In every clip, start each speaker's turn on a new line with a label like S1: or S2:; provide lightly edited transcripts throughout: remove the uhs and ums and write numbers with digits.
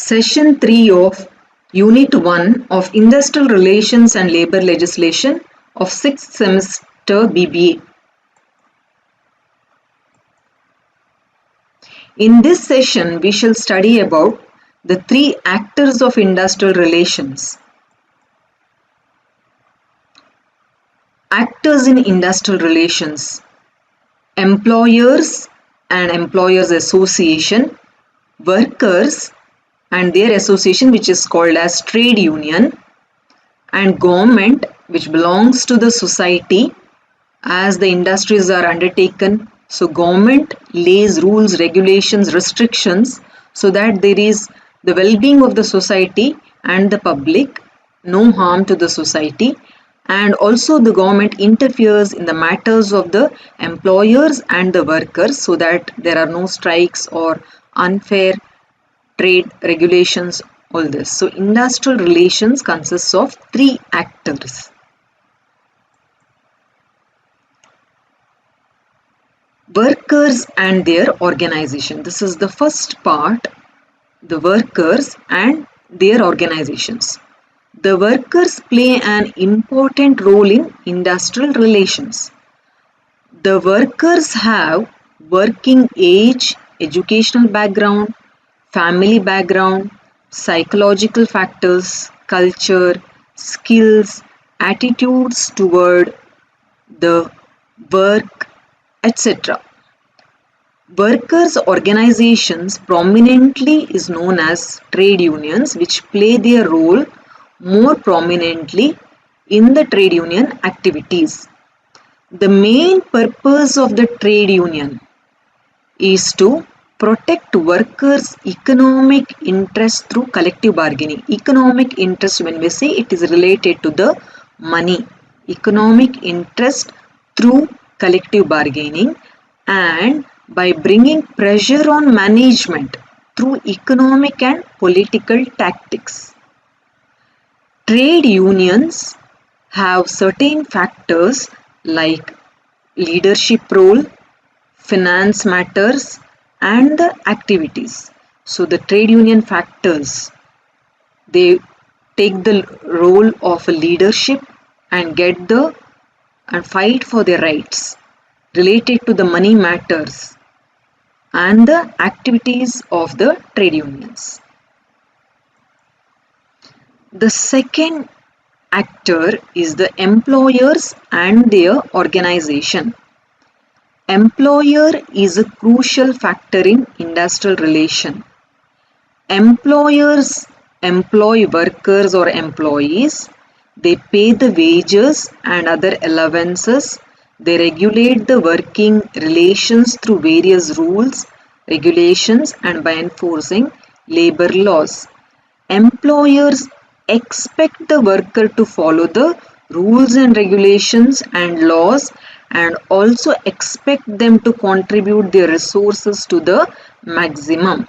S1: Session 3 of Unit 1 of Industrial Relations and Labour Legislation of 6th semester BBA. In this session, we shall study about the three actors of industrial relations. Actors in industrial relations: employers and employers association, workers and their association which is called as trade union, and government which belongs to the society as the industries are undertaken. So government lays rules, regulations, restrictions so that there is the well-being of the society and the public, no harm to the society, and also the government interferes in the matters of the employers and the workers so that there are no strikes or unfair trade regulations, all this. So industrial relations consists of three actors. Workers and their organization. This is the first part, the workers and their organizations. The workers play an important role in industrial relations. The workers have working age, educational background, family background, psychological factors, culture, skills, attitudes toward the work, etc. Workers' organizations prominently is known as trade unions, which play their role more prominently in the trade union activities. The main purpose of the trade union is to protect workers' economic interest through collective bargaining. Economic interest, when we say, it is related to the money. Economic interest through collective bargaining, and by bringing pressure on management through economic and political tactics. Trade unions have certain factors like leadership role, finance matters, and the activities. So the trade union factors, they take the role of a leadership and fight for their rights related to the money matters and the activities of the trade unions. The second actor is the employers and their organization. Employer is a crucial factor in industrial relation. Employers employ workers or employees. They pay the wages and other allowances. They regulate the working relations through various rules, regulations, and by enforcing labor laws. Employers expect the worker to follow the rules and regulations and laws, and also expect them to contribute their resources to the maximum.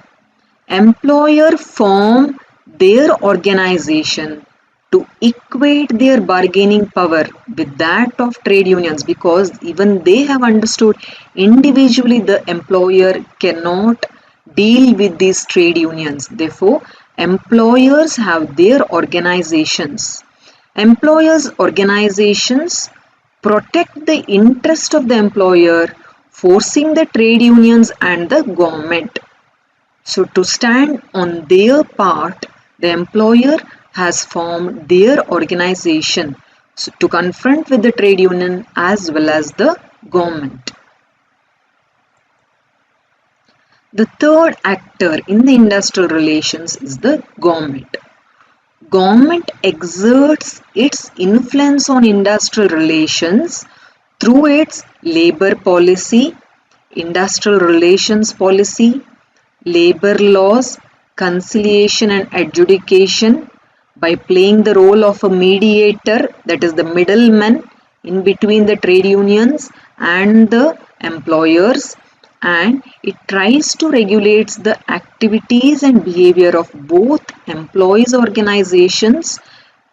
S1: Employer form their organization to equate their bargaining power with that of trade unions, because even they have understood individually the employer cannot deal with these trade unions. Therefore, employers have their organizations. Employers' organizations protect the interest of the employer, forcing the trade unions and the government. So to stand on their part, the employer has formed their organization to confront with the trade union as well as the government. The third actor in the industrial relations is the government. Government exerts its influence on industrial relations through its labor policy, industrial relations policy, labor laws, conciliation and adjudication, by playing the role of a mediator, that is the middleman in between the trade unions and the employers, and it tries to regulate the activities and behavior of both employees' organizations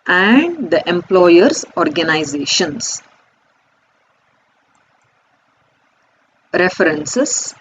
S1: and the employers' organizations. References: